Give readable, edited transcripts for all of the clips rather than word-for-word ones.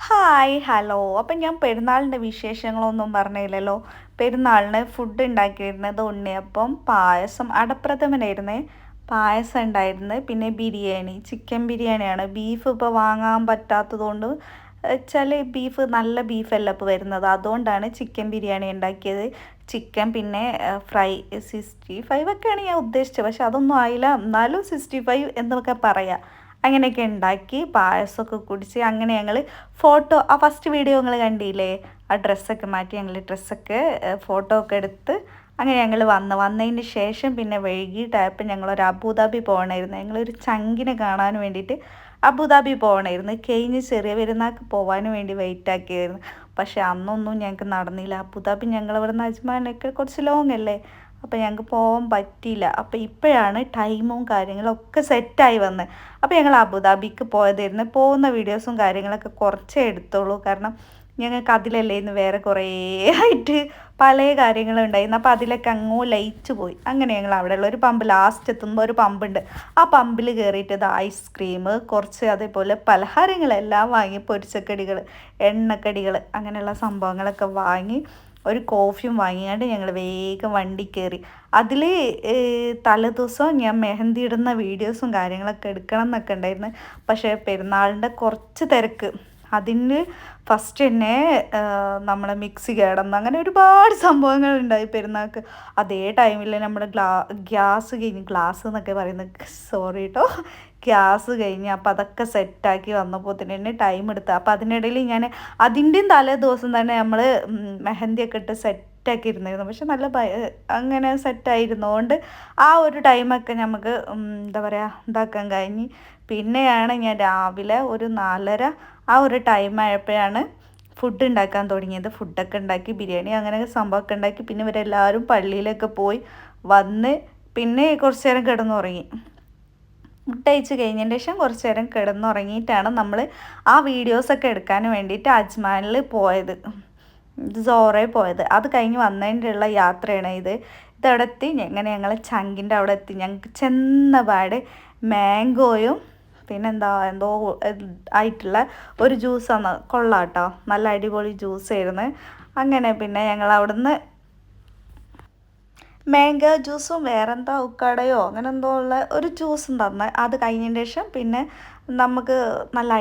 Hi hello അപ്പം ഞാൻ പെരുന്നാളിൻ്റെ വിശേഷങ്ങളൊന്നും പറഞ്ഞില്ലല്ലോ. പെരുന്നാളിന് ഫുഡ് ഉണ്ടാക്കിയിരുന്നത് ഉണ്ണിയപ്പം, പായസം, അടപ്രഥമനായിരുന്നേ. പായസം ഉണ്ടായിരുന്നു, പിന്നെ ബിരിയാണി, ചിക്കൻ ബിരിയാണിയാണ്. ബീഫ് ഇപ്പോൾ വാങ്ങാൻ പറ്റാത്തതുകൊണ്ട് വെച്ചാൽ ബീഫ് നല്ല ബീഫല്ല ഇപ്പോൾ വരുന്നത്, അതുകൊണ്ടാണ് ചിക്കൻ ബിരിയാണി ഉണ്ടാക്കിയത്. ചിക്കൻ പിന്നെ ഫ്രൈ 65 ഒക്കെയാണ് ഞാൻ ഉദ്ദേശിച്ചത്, പക്ഷെ അതൊന്നും ആയില്ല. എന്നാലും 65 എന്നൊക്കെ പറയാം. അങ്ങനെയൊക്കെ ഉണ്ടാക്കി പായസമൊക്കെ കുടിച്ച് അങ്ങനെ ഞങ്ങൾ ഫോട്ടോ, ആ ഫസ്റ്റ് വീഡിയോ നിങ്ങൾ കണ്ടില്ലേ, ആ ഡ്രസ്സൊക്കെ മാറ്റി ഞങ്ങൾ ഡ്രസ്സൊക്കെ ഫോട്ടോ ഒക്കെ എടുത്ത് അങ്ങനെ ഞങ്ങൾ വന്നതിന് ശേഷം പിന്നെ വൈകിട്ടായപ്പോൾ ഞങ്ങളൊരു അബുദാബി പോകണമായിരുന്നു. ഞങ്ങളൊരു ചങ്കിനെ കാണാൻ വേണ്ടിയിട്ട് അബുദാബി പോകണമായിരുന്നു. കഴിഞ്ഞ് ചെറിയ പെരുന്നാൾക്ക് പോകാൻ വേണ്ടി വെയിറ്റ് ആക്കിയായിരുന്നു. പക്ഷേ അന്നൊന്നും ഞങ്ങൾക്ക് നടന്നില്ല. അബുദാബി ഞങ്ങളിവിടെ നിന്ന് അജ്മാനൊക്കെ കുറച്ച് ലോങ് അല്ലേ, അപ്പോൾ ഞങ്ങൾക്ക് പോകാൻ പറ്റിയില്ല. അപ്പോൾ ഇപ്പോഴാണ് ടൈമും കാര്യങ്ങളും ഒക്കെ സെറ്റായി വന്നത്. അപ്പോൾ ഞങ്ങൾ അബുദാബിക്ക് പോയതായിരുന്നു. പോകുന്ന വീഡിയോസും കാര്യങ്ങളൊക്കെ കുറച്ചേ എടുത്തോളൂ, കാരണം ഞങ്ങൾക്ക് അതിലല്ലേ ഇന്ന് വേറെ കുറേ ആയിട്ട് പല കാര്യങ്ങളും ഉണ്ടായിരുന്നു. അപ്പോൾ അതിലൊക്കെ അങ്ങോ ലയിച്ചു പോയി. അങ്ങനെ ഞങ്ങൾ അവിടെയുള്ള ഒരു പമ്പ്, ലാസ്റ്റ് എത്തുമ്പോൾ ഒരു പമ്പുണ്ട്, ആ പമ്പിൽ കയറിയിട്ട് ഇത് ഐസ്ക്രീം, കുറച്ച് അതേപോലെ പലഹാരങ്ങളെല്ലാം വാങ്ങി, പൊരിച്ചക്കടികൾ, എണ്ണക്കടികൾ, അങ്ങനെയുള്ള സംഭവങ്ങളൊക്കെ വാങ്ങി ഒരു കോഫിയും വാങ്ങിയാണ്ട് ഞങ്ങൾ വേഗം വണ്ടി കയറി. അതിൽ തലേദിവസം ഞാൻ മെഹന്തി ഇടുന്ന വീഡിയോസും കാര്യങ്ങളൊക്കെ എടുക്കണം എന്നൊക്കെ ഉണ്ടായിരുന്നു. പക്ഷേ പെരുന്നാളിൻ്റെ കുറച്ച് തിരക്ക്, അതിന് ഫസ്റ്റ് തന്നെ നമ്മളെ മിക്സി കേടന്ന്, അങ്ങനെ ഒരുപാട് സംഭവങ്ങളുണ്ടായി പെരുന്നാൾക്ക്. അതേ ടൈമിൽ നമ്മുടെ ഗ്യാസ് കഴിഞ്ഞ്, ഗ്ലാസ് എന്നൊക്കെ പറയുന്നത്, സോറി കേട്ടോ, ഗ്യാസ് കഴിഞ്ഞ്. അപ്പോൾ അതൊക്കെ സെറ്റാക്കി വന്നപ്പോൾ തന്നെ ടൈം എടുത്തു. അപ്പോൾ അതിനിടയിൽ ഞാൻ അതിൻ്റെയും തലേ ദിവസം തന്നെ നമ്മൾ മെഹന്തിയൊക്കെ ഇട്ട് സെറ്റാക്കി ഇരുന്നിരുന്നു. പക്ഷെ നല്ല അങ്ങനെ സെറ്റായിരുന്നതുകൊണ്ട് ആ ഒരു ടൈമൊക്കെ നമുക്ക് എന്താ പറയുക ഇതാക്കാൻ കഴിഞ്ഞ്. പിന്നെയാണ് ഞാൻ രാവിലെ ഒരു 4:30 ആ ഒരു ടൈം ആയപ്പോഴാണ് ഫുഡ് ഉണ്ടാക്കാൻ തുടങ്ങിയത്. ഫുഡൊക്കെ ഉണ്ടാക്കി, ബിരിയാണി അങ്ങനെ സംഭവമൊക്കെ ഉണ്ടാക്കി. പിന്നെ ഇവരെല്ലാവരും പള്ളിയിലൊക്കെ പോയി വന്ന് പിന്നെ കുറച്ച് നേരം കിടന്നുറങ്ങി. മുട്ടയച്ച് കഴിഞ്ഞതിന് ശേഷം കുറച്ച് നേരം കിടന്നുറങ്ങിയിട്ടാണ് നമ്മൾ ആ വീഡിയോസൊക്കെ എടുക്കാൻ വേണ്ടിയിട്ട് അജ്മാനിൽ പോയത്, സോറെ പോയത്. അത് കഴിഞ്ഞ് വന്നതിൻ്റെയുള്ള യാത്രയാണ് ഇത്. ഇതവിടെ എത്തി, അങ്ങനെ ഞങ്ങൾ ചങ്കിൻ്റെ അവിടെ എത്തി. ഞങ്ങൾക്ക് ചെന്നപാട് മാംഗോയും പിന്നെന്താ എന്തോ ആയിട്ടുള്ള ഒരു ജ്യൂസാണ്, കൊള്ളാം കേട്ടോ, നല്ല അടിപൊളി ജ്യൂസായിരുന്നു. അങ്ങനെ പിന്നെ ഞങ്ങൾ അവിടുന്ന് മാംഗോ ജ്യൂസും വേറെന്താ ഉക്കാടയോ അങ്ങനെ എന്തോ ഉള്ള ഒരു ജ്യൂസും തന്ന്. അത് കഴിഞ്ഞതിന് ശേഷം പിന്നെ നമുക്ക് നല്ല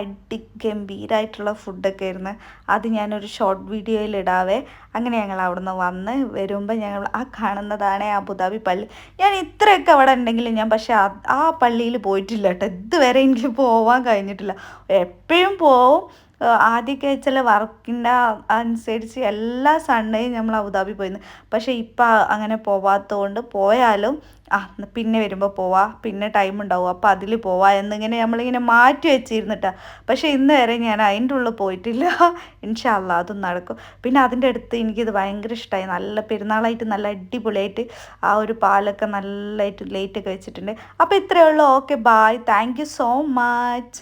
ഗംഭീരമായിട്ടുള്ള ഫുഡൊക്കെ ആയിരുന്നു. അത് ഞാനൊരു ഷോർട്ട് വീഡിയോയിൽ ഇടാവേ. അങ്ങനെ ഞങ്ങൾ അവിടെ നിന്ന് വന്ന് വരുമ്പോൾ ഞങ്ങൾ ആ കാണുന്നതാണ് അബുദാബി പള്ളി. ഞാൻ ഇത്രയൊക്കെ അവിടെ ഉണ്ടെങ്കിലും ഞാൻ പക്ഷേ ആ പള്ളിയിൽ പോയിട്ടില്ല കേട്ടോ. ഇതുവരെ എനിക്ക് പോകാൻ കഴിഞ്ഞിട്ടില്ല. എപ്പോഴും പോവും. ആദ്യമൊക്കെ വെച്ചാൽ വർക്കിൻ്റെ അനുസരിച്ച് എല്ലാ സൺഡേയും നമ്മൾ അബുദാബി പോയിരുന്നു. പക്ഷേ ഇപ്പം അങ്ങനെ പോവാത്തതുകൊണ്ട് പോയാലും പിന്നെ വരുമ്പോൾ പോവാ, പിന്നെ ടൈം ഉണ്ടാവും അപ്പോൾ അതിൽ പോവാ എന്നിങ്ങനെ നമ്മളിങ്ങനെ മാറ്റി വെച്ചിരുന്നിട്ടാ. പക്ഷേ ഇന്ന് വരെ ഞാൻ അതിൻ്റെ ഉള്ളിൽ പോയിട്ടില്ല. ഇൻഷാ അല്ലാഹ് അതും നടക്കും. പിന്നെ അതിൻ്റെ അടുത്ത് എനിക്കിത് ഭയങ്കര ഇഷ്ടമായി. നല്ല പെരുന്നാളായിട്ട് നല്ല അടിപൊളിയായിട്ട് ആ ഒരു പാലൊക്കെ നല്ലതായിട്ട് ലൈറ്റൊക്കെ വെച്ചിട്ടുണ്ട്. അപ്പോൾ ഇത്രയേ ഉള്ളൂ. Okay, bye, thank you so much.